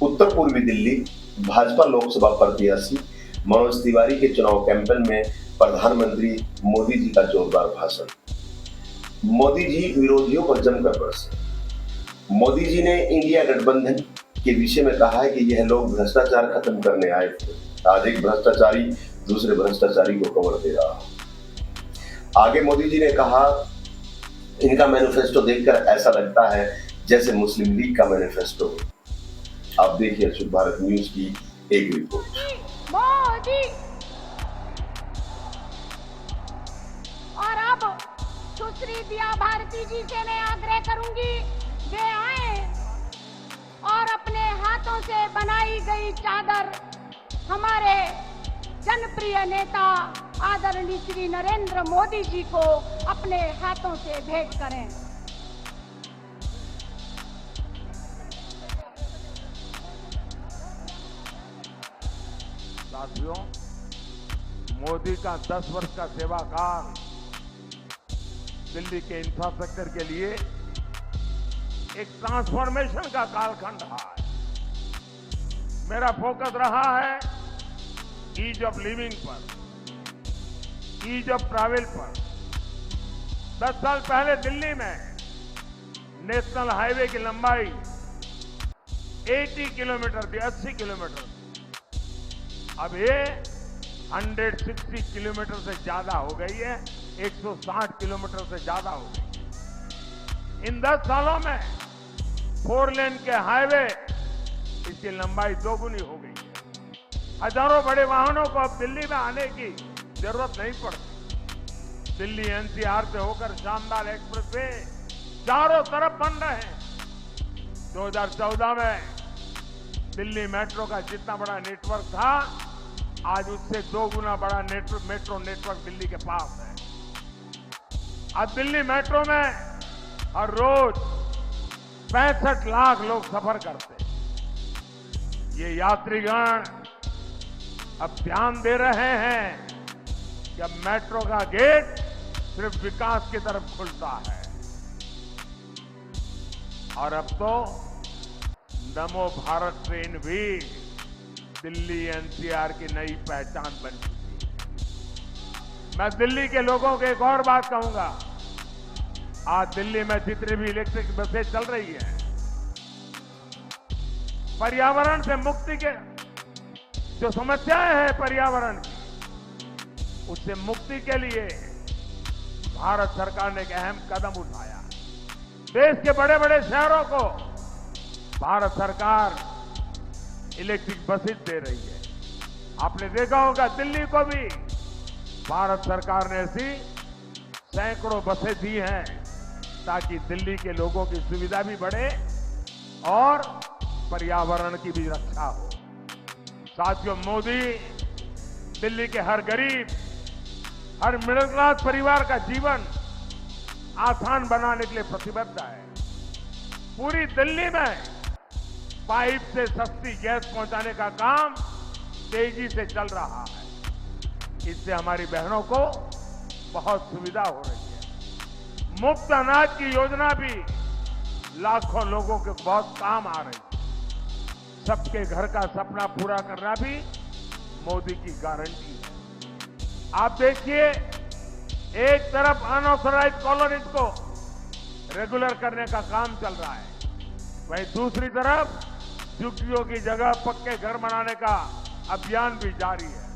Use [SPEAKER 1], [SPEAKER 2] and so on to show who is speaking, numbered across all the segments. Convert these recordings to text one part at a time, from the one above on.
[SPEAKER 1] उत्तर पूर्वी दिल्ली भाजपा लोकसभा प्रत्याशी मनोज तिवारी के चुनाव कैंपेन में प्रधानमंत्री मोदी जी का जोरदार भाषण। मोदी जी विरोधियों पर जमकर बरसे। मोदी जी ने इंडिया गठबंधन के विषय में कहा है कि यह लोग भ्रष्टाचार खत्म करने आए थे। आज एक भ्रष्टाचारी दूसरे भ्रष्टाचारी को कवर दे रहा। आगे मोदी जी ने कहा, इनका मैनिफेस्टो देखकर ऐसा लगता है जैसे मुस्लिम लीग का मैनिफेस्टो। आप देखिए शुभ भारत न्यूज की एक रिपोर्ट।
[SPEAKER 2] मोदी और अब सुश्री दिया भारती जी से मैं आग्रह करूंगी, वे आए और अपने हाथों से बनाई गई चादर हमारे जनप्रिय नेता आदरणीय श्री नरेंद्र मोदी जी को अपने हाथों से भेंट करें।
[SPEAKER 3] साथियों, मोदी का 10 वर्ष का सेवा काल दिल्ली के इंफ्रास्ट्रक्चर के लिए एक ट्रांसफॉर्मेशन का कालखंड रहा है। मेरा फोकस रहा है ईज ऑफ लिविंग पर, ईज ऑफ ट्रैवल पर। 10 साल पहले दिल्ली में नेशनल हाईवे की लंबाई 80 किलोमीटर थी, 80 किलोमीटर। अब ये 160 किलोमीटर से ज्यादा हो गई है, 160 किलोमीटर से ज्यादा हो गई। इन 10 सालों में 4 लेन के हाईवे, इसकी लंबाई दोगुनी हो गई है। हजारों बड़े वाहनों को अब दिल्ली में आने की जरूरत नहीं पड़ती। दिल्ली एनसीआर से होकर शानदार एक्सप्रेसवे चारों तरफ बन रहे हैं। 2014 में दिल्ली मेट्रो का जितना बड़ा नेटवर्क था, आज उससे 2 गुना बड़ा मेट्रो नेटवर्क दिल्ली के पास है। अब दिल्ली मेट्रो में हर रोज 65 लाख लोग सफर करते हैं। ये यात्रीगण अब ध्यान दे रहे हैं कि अब मेट्रो का गेट सिर्फ विकास की तरफ खुलता है। और अब तो नमो भारत ट्रेन भी दिल्ली एनसीआर की नई पहचान बन चुकी है। मैं दिल्ली के लोगों को एक और बात कहूंगा। आज दिल्ली में जितनी भी इलेक्ट्रिक बसें चल रही है, पर्यावरण से मुक्ति के जो समस्याएं हैं पर्यावरण की, उससे मुक्ति के लिए भारत सरकार ने एक अहम कदम उठाया। देश के बड़े बड़े शहरों को भारत सरकार इलेक्ट्रिक बसें दे रही है। आपने देखा होगा दिल्ली को भी भारत सरकार ने ऐसी सैकड़ों बसें दी हैं, ताकि दिल्ली के लोगों की सुविधा भी बढ़े और पर्यावरण की भी रक्षा हो। साथियों, मोदी दिल्ली के हर गरीब, हर मिडिल क्लास परिवार का जीवन आसान बनाने के लिए प्रतिबद्ध है। पूरी दिल्ली में पाइप से सस्ती गैस पहुंचाने का काम तेजी से चल रहा है। इससे हमारी बहनों को बहुत सुविधा हो रही है। मुफ्त अनाज की योजना भी लाखों लोगों के बहुत काम आ रही है। सबके घर का सपना पूरा करना भी मोदी की गारंटी है। आप देखिए, एक तरफ अनऑथराइज्ड कॉलोनीज को रेगुलर करने का काम चल रहा है, वहीं दूसरी तरफ झुग्गियों की जगह पक्के घर बनाने का अभियान भी जारी है।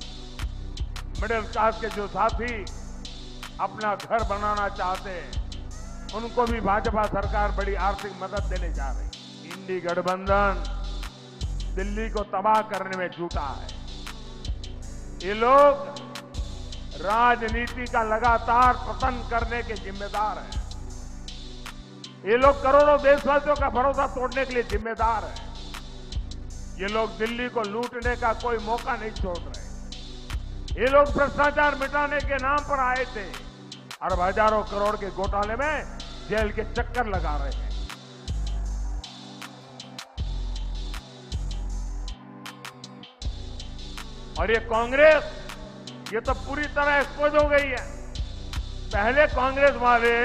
[SPEAKER 3] मिडिल क्लास के जो साथी अपना घर बनाना चाहते हैं, उनको भी भाजपा सरकार बड़ी आर्थिक मदद देने जा रही है। इंडी गठबंधन दिल्ली को तबाह करने में जुटा है। ये लोग राजनीति का लगातार पतन करने के जिम्मेदार हैं। ये लोग करोड़ों देशवासियों का भरोसा तोड़ने के लिए जिम्मेदार हैं। ये लोग दिल्ली को लूटने का कोई मौका नहीं छोड़ रहे। ये लोग भ्रष्टाचार मिटाने के नाम पर आए थे और हजारों करोड़ के घोटाले में जेल के चक्कर लगा रहे हैं। और ये कांग्रेस, ये तो पूरी तरह एक्सपोज हो गई है। पहले कांग्रेस वाले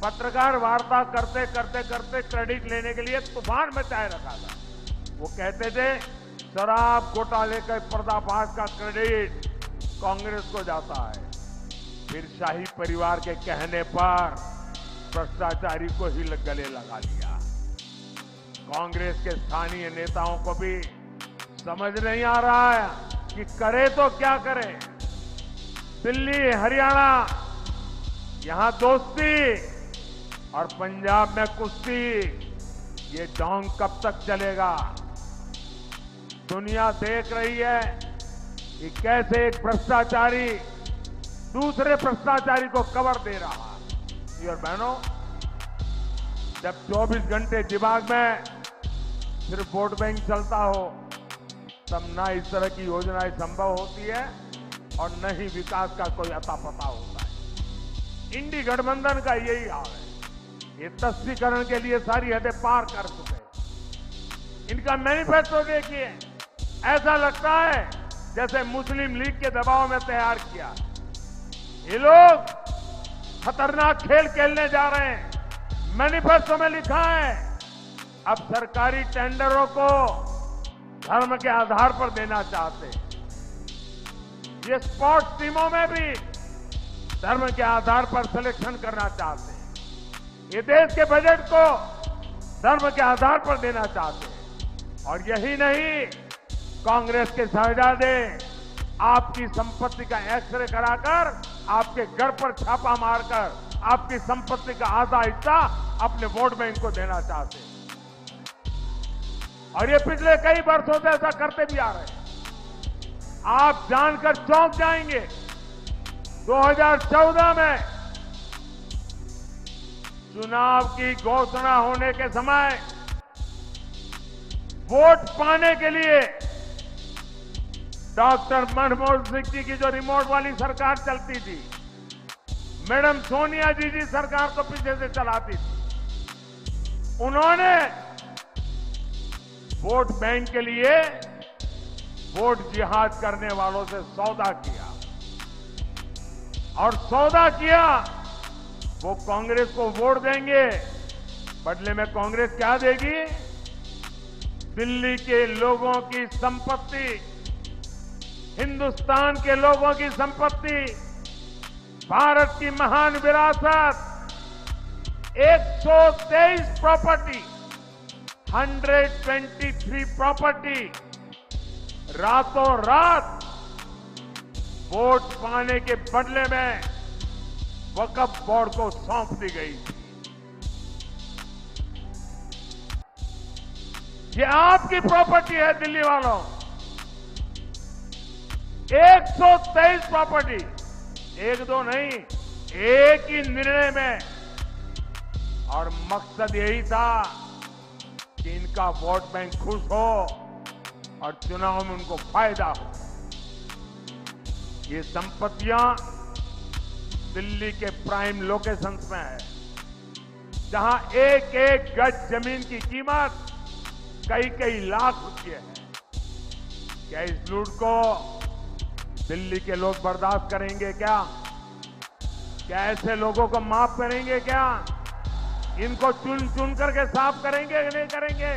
[SPEAKER 3] पत्रकार वार्ता करते करते करते क्रेडिट लेने के लिए तूफान मचाए रखा था। वो कहते थे शराब घोटाले के पर्दाफाश का क्रेडिट कांग्रेस को जाता है। फिर शाही परिवार के कहने पर भ्रष्टाचारी को ही गले लगा लिया। कांग्रेस के स्थानीय नेताओं को भी समझ नहीं आ रहा है कि करे तो क्या करे। दिल्ली, हरियाणा, यहां दोस्ती और पंजाब में कुश्ती, ये ढोंग कब तक चलेगा? दुनिया देख रही है कि कैसे एक भ्रष्टाचारी दूसरे भ्रष्टाचारी को कवर दे रहा है। और बहनों, जब 24 घंटे दिमाग में सिर्फ वोट बैंक चलता हो, तब ना इस तरह की योजनाएं संभव होती है और न ही विकास का कोई अता पता होता है। इंडी गठबंधन का यही हाल है। ये तस्वीकरण के लिए सारी हदें पार कर चुके हैं। इनका मैनिफेस्टो देखिए, ऐसा लगता है जैसे मुस्लिम लीग के दबाव में तैयार किया। ये लोग खतरनाक खेल खेलने जा रहे हैं। मैनिफेस्टो में लिखा है अब सरकारी टेंडरों को धर्म के आधार पर देना चाहते हैं। ये स्पोर्ट्स टीमों में भी धर्म के आधार पर सिलेक्शन करना चाहते हैं। ये देश के बजट को धर्म के आधार पर देना चाहते हैं। और यही नहीं, कांग्रेस के शहजादे आपकी संपत्ति का एक्सरे कराकर आपके घर पर छापा मारकर आपकी संपत्ति का आधा हिस्सा अपने वोट बैंक को देना चाहते हैं। और ये पिछले कई वर्षों से ऐसा करते भी आ रहे हैं। आप जानकर चौंक जाएंगे, 2014 में चुनाव की घोषणा होने के समय वोट पाने के लिए डॉक्टर मनमोहन सिंह जी की जो रिमोट वाली सरकार चलती थी, मैडम सोनिया जी सरकार को पीछे से चलाती थी, उन्होंने वोट बैंक के लिए वोट जिहाद करने वालों से सौदा किया। और सौदा किया, वो कांग्रेस को वोट देंगे, बदले में कांग्रेस क्या देगी? दिल्ली के लोगों की संपत्ति, हिंदुस्तान के लोगों की संपत्ति, भारत की महान विरासत, 123 प्रॉपर्टी, 123 प्रॉपर्टी रातों रात वोट पाने के बदले में वक्फ बोर्ड को सौंप दी गई थी। ये आपकी प्रॉपर्टी है दिल्ली वालों। 123 प्रॉपर्टी, एक दो नहीं, एक ही निर्णय में। और मकसद यही था कि इनका वोट बैंक खुश हो और चुनाव में उनको फायदा हो। ये संपत्तियां दिल्ली के प्राइम लोकेशंस में है, जहां एक एक गज जमीन की कीमत कई कई लाख रुपये है। क्या इस लूट को दिल्ली के लोग बर्दाश्त करेंगे? क्या ऐसे लोगों को माफ करेंगे? क्या इनको चुन चुन करके साफ करेंगे कि नहीं करेंगे?